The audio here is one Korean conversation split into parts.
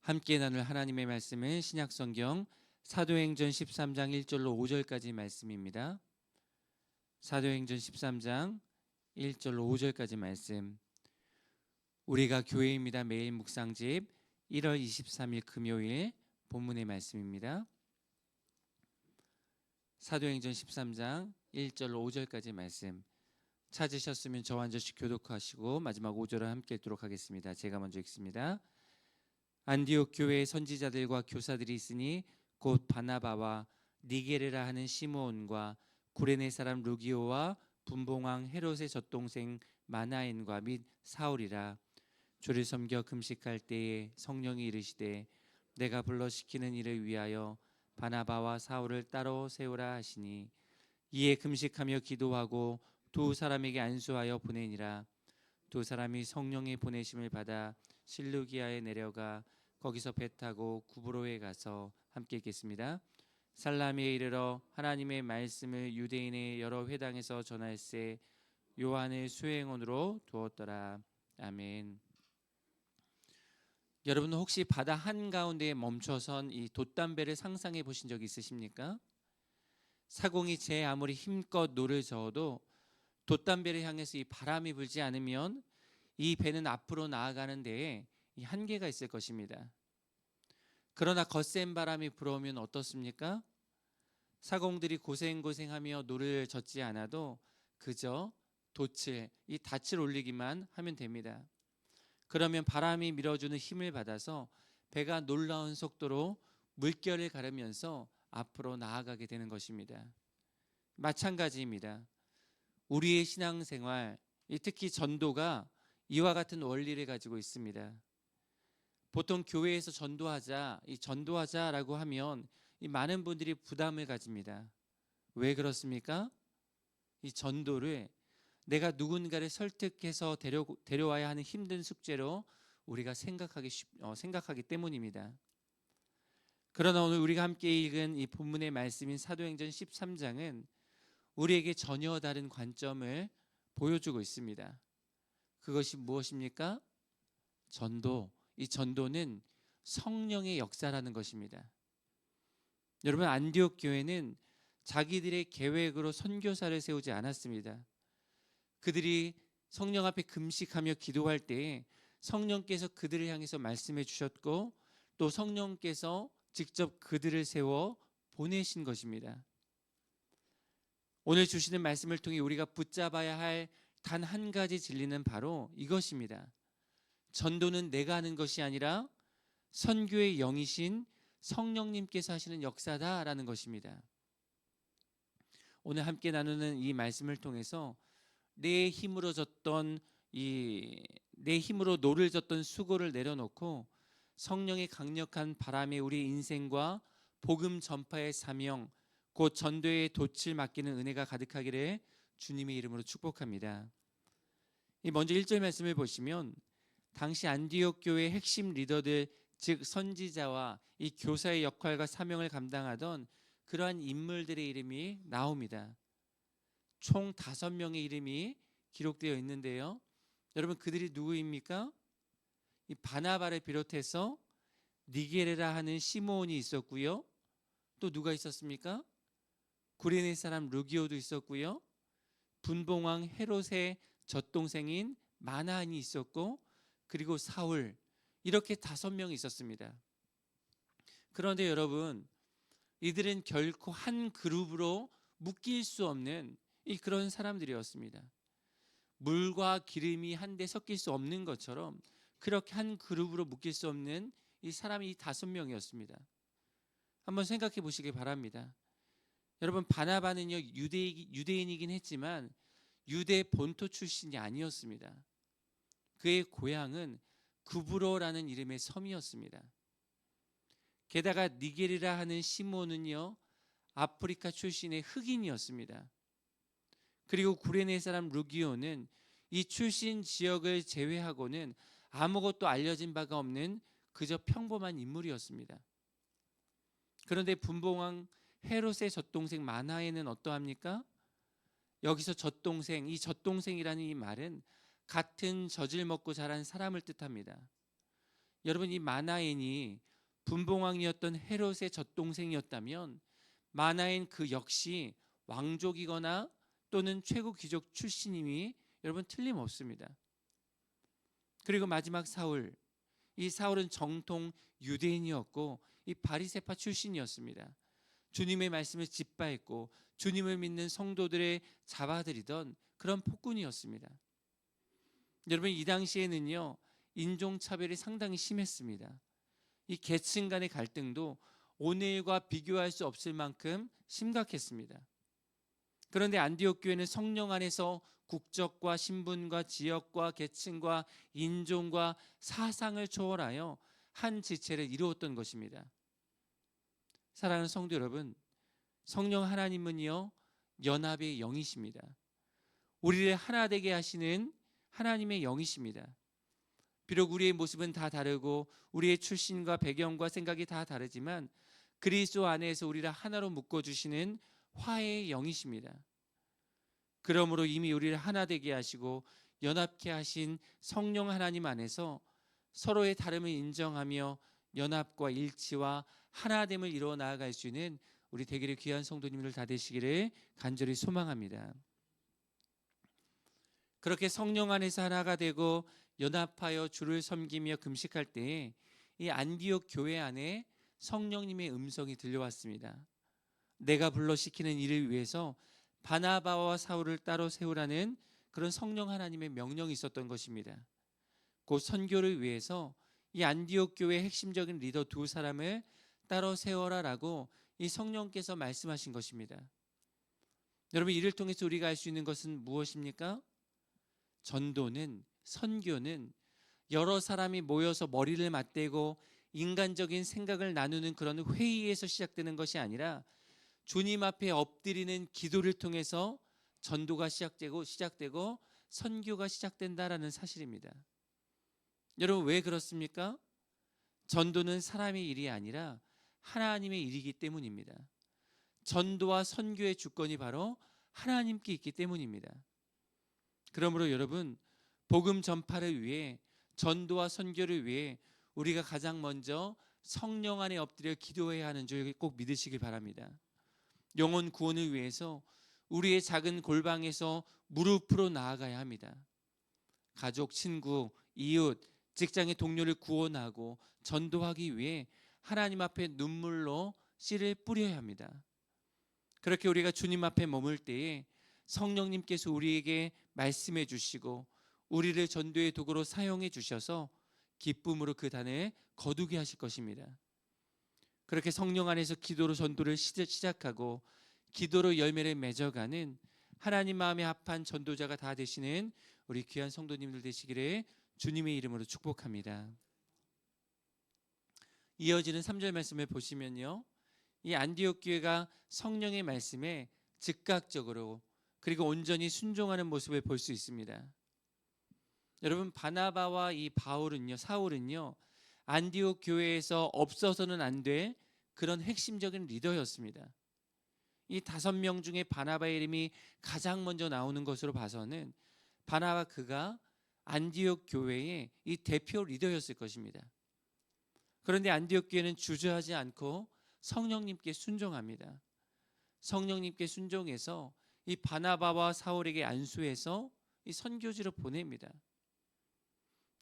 함께 나눌 하나님의 말씀은 신약성경 사도행전 13장 1절로 5절까지 말씀입니다. 사도행전 13장 1절로 5절까지 말씀. 우리가 교회입니다. 매일 묵상집 1월 23일 금요일 본문의 말씀입니다. 사도행전 13장 1절로 5절까지 말씀 찾으셨으면 저와 한 절씩 교독하시고 마지막 5절을 함께 읽도록 하겠습니다. 제가 먼저 읽습니다. 안디옥 교회의 선지자들과 교사들이 있으니 곧 바나바와 니게르라 하는 시므온과 구레네 사람 루기오와 분봉왕 헤롯의 젖동생 마나엔과 및 사울이라. 주를 섬겨 금식할 때에 성령이 이르시되 내가 불러 시키는 일을 위하여 바나바와 사울을 따로 세우라 하시니 이에 금식하며 기도하고 두 사람에게 안수하여 보내니라. 두 사람이 성령의 보내심을 받아 실루기아에 내려가 거기서 배 타고 구브로에 가서 함께 읽겠습니다. 살라미에 이르러 하나님의 말씀을 유대인의 여러 회당에서 전할세 요한을 수행원으로 두었더라. 아멘. 여러분 혹시 바다 한가운데에 멈춰선 이 돛담배를 상상해 보신 적 있으십니까? 사공이 제 아무리 힘껏 노를 저어도 돛담배를 향해서 이 바람이 불지 않으면 이 배는 앞으로 나아가는 데에 이 한계가 있을 것입니다. 그러나 거센 바람이 불어오면 어떻습니까? 사공들이 고생고생하며 노를 젓지 않아도 그저 돛을, 이 닻을 올리기만 하면 됩니다. 그러면 바람이 밀어주는 힘을 받아서 배가 놀라운 속도로 물결을 가르면서 앞으로 나아가게 되는 것입니다. 마찬가지입니다. 우리의 신앙생활, 특히 전도가 이와 같은 원리를 가지고 있습니다. 보통 교회에서 전도하자라고 하면 이 많은 분들이 부담을 가집니다. 왜 그렇습니까? 이 전도를 내가 누군가를 설득해서 데려와야 하는 힘든 숙제로 우리가 생각하기 때문입니다. 그러나 오늘 우리가 함께 읽은 이 본문의 말씀인 사도행전 13장은 우리에게 전혀 다른 관점을 보여주고 있습니다. 그것이 무엇입니까? 전도. 이 전도는 성령의 역사라는 것입니다. 여러분, 안디옥 교회는 자기들의 계획으로 선교사를 세우지 않았습니다. 그들이 성령 앞에 금식하며 기도할 때에 성령께서 그들을 향해서 말씀해 주셨고 또 성령께서 직접 그들을 세워 보내신 것입니다. 오늘 주시는 말씀을 통해 우리가 붙잡아야 할 단 한 가지 진리는 바로 이것입니다. 전도는 내가 하는 것이 아니라 선교의 영이신 성령님께서 하시는 역사다라는 것입니다. 오늘 함께 나누는 이 말씀을 통해서 내 힘으로 노를 젓던 수고를 내려놓고 성령의 강력한 바람에 우리 인생과 복음 전파의 사명, 곧 전도의 돛을 맡기는 은혜가 가득하기를 주님의 이름으로 축복합니다. 먼저 1절 말씀을 보시면 당시 안디옥 교회의 핵심 리더들, 즉 선지자와 이 교사의 역할과 사명을 감당하던 그러한 인물들의 이름이 나옵니다. 총 5명의 이름이 기록되어 있는데요. 여러분, 그들이 누구입니까? 이 바나바를 비롯해서 니게르라 하는 시므온이 있었고요. 또 누가 있었습니까? 구레네 사람 루기오도 있었고요. 분봉왕 헤롯의 젖동생인 마나안이 있었고, 그리고 사울, 이렇게 5명이 있었습니다. 그런데 여러분, 이들은 결코 한 그룹으로 묶일 수 없는 그런 사람들이었습니다. 물과 기름이 한데 섞일 수 없는 것처럼 그렇게 한 그룹으로 묶일 수 없는 이 사람이 5명이었습니다. 한번 생각해 보시기 바랍니다. 여러분, 바나바는요 유대인이긴 했지만 유대 본토 출신이 아니었습니다. 그의 고향은 구브로라는 이름의 섬이었습니다. 게다가 니게르라 하는 시므온은요 아프리카 출신의 흑인이었습니다. 그리고 구레네 사람 루기오는 이 출신 지역을 제외하고는 아무것도 알려진 바가 없는 그저 평범한 인물이었습니다. 그런데 분봉왕 헤롯의 젖동생 마나에는 어떠합니까? 여기서 젖동생, 이 젖동생이라는 이 말은 같은 젖을 먹고 자란 사람을 뜻합니다. 여러분, 이 마나엔이 분봉왕이었던 헤롯의 젖동생이었다면 마나엔 그 역시 왕족이거나 또는 최고 귀족 출신임이 여러분 틀림없습니다. 그리고 마지막 사울, 이 사울은 정통 유대인이었고 이 바리새파 출신이었습니다. 주님의 말씀을 짓밟고 주님을 믿는 성도들의 잡아들이던 그런 폭군이었습니다. 여러분, 이 당시에는요, 인종차별이 상당히 심했습니다. 이 계층 간의 갈등도 오늘과 비교할 수 없을 만큼 심각했습니다. 그런데 안디옥 교회는 성령 안에서 국적과 신분과 지역과 계층과 인종과 사상을 초월하여 한 지체를 이루었던 것입니다. 사랑하는 성도 여러분, 성령 하나님은요, 연합의 영이십니다. 우리를 하나 되게 하시는 하나님의 영이십니다. 비록 우리의 모습은 다 다르고 우리의 출신과 배경과 생각이 다 다르지만 그리스도 안에서 우리를 하나로 묶어주시는 화해의 영이십니다. 그러므로 이미 우리를 하나 되게 하시고 연합케 하신 성령 하나님 안에서 서로의 다름을 인정하며 연합과 일치와 하나됨을 이루어 나아갈 수 있는 우리 되기를 귀한 성도님들 다 되시기를 간절히 소망합니다. 그렇게 성령 안에서 하나가 되고 연합하여 주를 섬기며 금식할 때에 이 안디옥 교회 안에 성령님의 음성이 들려왔습니다. 내가 불러 시키는 일을 위해서 바나바와 사울을 따로 세우라는 그런 성령 하나님의 명령이 있었던 것입니다. 곧 선교를 위해서 이 안디옥 교회의 핵심적인 리더 두 사람을 따로 세워라라고 이 성령께서 말씀하신 것입니다. 여러분, 이를 통해서 우리가 알 수 있는 것은 무엇입니까? 전도는, 선교는 여러 사람이 모여서 머리를 맞대고 인간적인 생각을 나누는 그런 회의에서 시작되는 것이 아니라 주님 앞에 엎드리는 기도를 통해서 전도가 시작되고 선교가 시작된다라는 사실입니다. 여러분, 왜 그렇습니까? 전도는 사람의 일이 아니라 하나님의 일이기 때문입니다. 전도와 선교의 주권이 바로 하나님께 있기 때문입니다. 그러므로 여러분, 복음 전파를 위해, 전도와 선교를 위해 우리가 가장 먼저 성령 안에 엎드려 기도해야 하는 줄 꼭 믿으시길 바랍니다. 영혼 구원을 위해서 우리의 작은 골방에서 무릎으로 나아가야 합니다. 가족, 친구, 이웃, 직장의 동료를 구원하고 전도하기 위해 하나님 앞에 눈물로 씨를 뿌려야 합니다. 그렇게 우리가 주님 앞에 머물 때에 성령님께서 우리에게 말씀해 주시고 우리를 전도의 도구로 사용해 주셔서 기쁨으로 그 단을 거두게 하실 것입니다. 그렇게 성령 안에서 기도로 전도를 시작하고 기도로 열매를 맺어가는 하나님 마음에 합한 전도자가 다 되시는 우리 귀한 성도님들 되시기를 주님의 이름으로 축복합니다. 이어지는 3절 말씀을 보시면요, 이 안디옥 교회가 성령의 말씀에 즉각적으로 그리고 온전히 순종하는 모습을 볼 수 있습니다. 여러분, 바나바와 이 사울은요 안디옥 교회에서 없어서는 안 될 그런 핵심적인 리더였습니다. 이 5명 중에 바나바의 이름이 가장 먼저 나오는 것으로 봐서는 바나바 그가 안디옥 교회의 이 대표 리더였을 것입니다. 그런데 안디옥 교회는 주저하지 않고 성령님께 순종합니다. 성령님께 순종해서 이 바나바와 사울에게 안수해서 이 선교지로 보냅니다.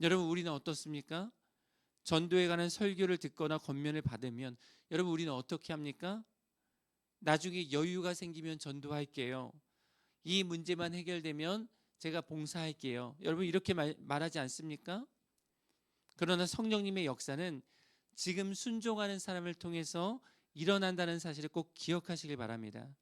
여러분, 우리는 어떻습니까? 전도에 관한 설교를 듣거나 권면을 받으면 여러분, 우리는 어떻게 합니까? 나중에 여유가 생기면 전도할게요. 이 문제만 해결되면 제가 봉사할게요. 여러분, 이렇게 말하지 않습니까? 그러나 성령님의 역사는 지금 순종하는 사람을 통해서 일어난다는 사실을 꼭 기억하시길 바랍니다.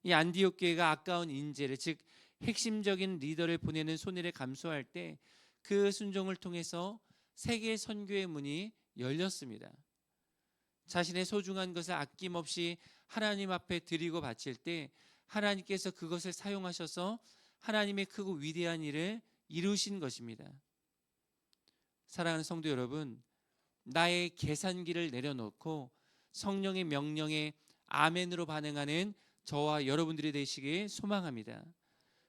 이 안디옥 교회가 아까운 인재를, 즉 핵심적인 리더를 보내는 손해를 감수할 때 그 순종을 통해서 세계 선교의 문이 열렸습니다. 자신의 소중한 것을 아낌없이 하나님 앞에 드리고 바칠 때 하나님께서 그것을 사용하셔서 하나님의 크고 위대한 일을 이루신 것입니다. 사랑하는 성도 여러분, 나의 계산기를 내려놓고 성령의 명령에 아멘으로 반응하는 저와 여러분들이 되시길 소망합니다.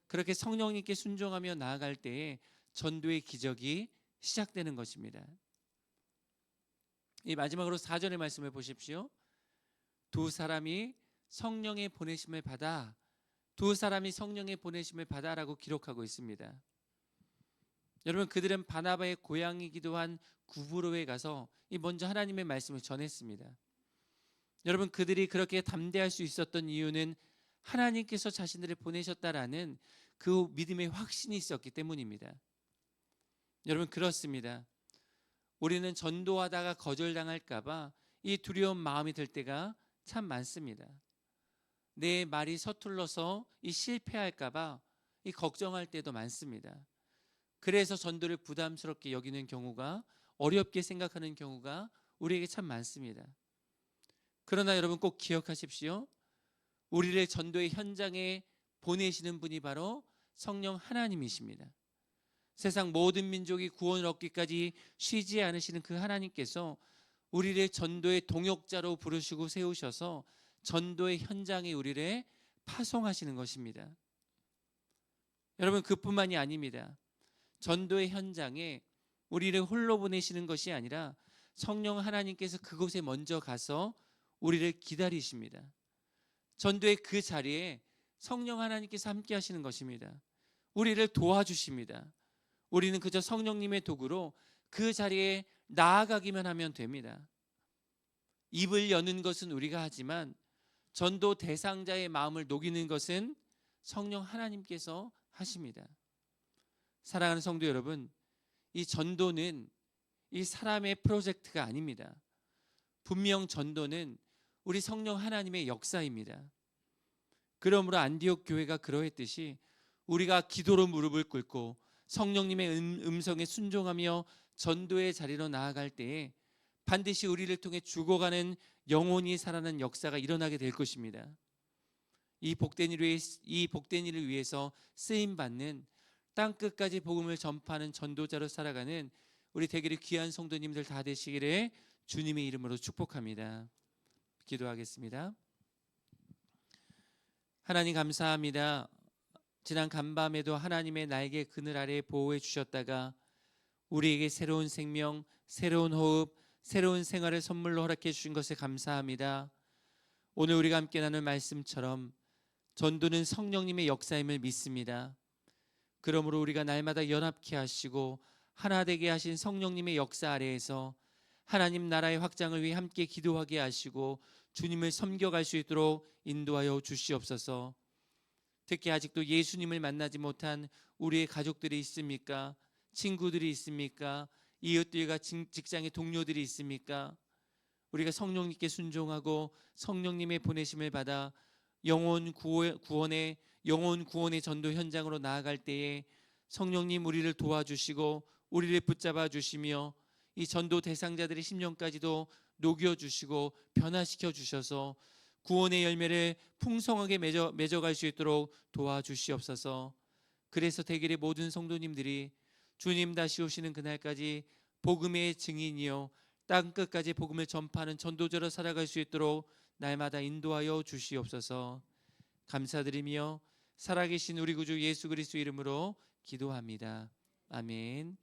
그렇게 성령님께 순종하며 나아갈 때에 전도의 기적이 시작되는 것입니다. 이 마지막으로 4절의 말씀을 보십시오. 두 사람이 성령의 보내심을 받아, 두 사람이 성령의 보내심을 받아라고 기록하고 있습니다. 여러분, 그들은 바나바의 고향이기도 한 구브로에 가서 먼저 하나님의 말씀을 전했습니다. 여러분, 그들이 그렇게 담대할 수 있었던 이유는 하나님께서 자신들을 보내셨다라는 그 믿음의 확신이 있었기 때문입니다. 여러분, 그렇습니다. 우리는 전도하다가 거절당할까봐 이 두려운 마음이 들 때가 참 많습니다. 내 말이 서툴러서 실패할까봐 걱정할 때도 많습니다. 그래서 전도를 부담스럽게 여기는 경우가, 어렵게 생각하는 경우가 우리에게 참 많습니다. 그러나 여러분, 꼭 기억하십시오. 우리를 전도의 현장에 보내시는 분이 바로 성령 하나님이십니다. 세상 모든 민족이 구원을 얻기까지 쉬지 않으시는 그 하나님께서 우리를 전도의 동역자로 부르시고 세우셔서 전도의 현장에 우리를 파송하시는 것입니다. 여러분, 그뿐만이 아닙니다. 전도의 현장에 우리를 홀로 보내시는 것이 아니라 성령 하나님께서 그곳에 먼저 가서 우리를 기다리십니다. 전도의 그 자리에 성령 하나님께서 함께 하시는 것입니다. 우리를 도와주십니다. 우리는 그저 성령님의 도구로 그 자리에 나아가기만 하면 됩니다. 입을 여는 것은 우리가 하지만 전도 대상자의 마음을 녹이는 것은 성령 하나님께서 하십니다. 사랑하는 성도 여러분, 이 전도는 이 사람의 프로젝트가 아닙니다. 분명 전도는 우리 성령 하나님의 역사입니다. 그러므로 안디옥 교회가 그러했듯이 우리가 기도로 무릎을 꿇고 성령님의 음성에 순종하며 전도의 자리로 나아갈 때에 반드시 우리를 통해 죽어가는 영혼이 살아나는 역사가 일어나게 될 것입니다. 이 복된 일을 위해서 쓰임받는, 땅끝까지 복음을 전파하는 전도자로 살아가는 우리 되기를 귀한 성도님들 다 되시기를 주님의 이름으로 축복합니다. 기도하겠습니다. 하나님, 감사합니다. 지난 간밤에도 하나님의 날개 그늘 아래 보호해 주셨다가 우리에게 새로운 생명, 새로운 호흡, 새로운 생활을 선물로 허락해 주신 것에 감사합니다. 오늘 우리가 함께 나눌 말씀처럼 전도는 성령님의 역사임을 믿습니다. 그러므로 우리가 날마다 연합케 하시고 하나 되게 하신 성령님의 역사 아래에서 하나님 나라의 확장을 위해 함께 기도하게 하시고 주님을 섬겨갈 수 있도록 인도하여 주시옵소서. 특히 아직도 예수님을 만나지 못한 우리의 가족들이 있습니까? 친구들이 있습니까? 이웃들과 직장의 동료들이 있습니까? 우리가 성령님께 순종하고 성령님의 보내심을 받아 영혼 구원의 전도 현장으로 나아갈 때에 성령님 우리를 도와주시고 우리를 붙잡아 주시며 이 전도 대상자들의 심령까지도 녹여주시고 변화시켜 주셔서 구원의 열매를 풍성하게 맺어갈 수 있도록 도와주시옵소서. 그래서 대길의 모든 성도님들이 주님 다시 오시는 그날까지 복음의 증인이요 땅끝까지 복음을 전파하는 전도자로 살아갈 수 있도록 날마다 인도하여 주시옵소서. 감사드리며 살아계신 우리 구주 예수 그리스도 이름으로 기도합니다. 아멘.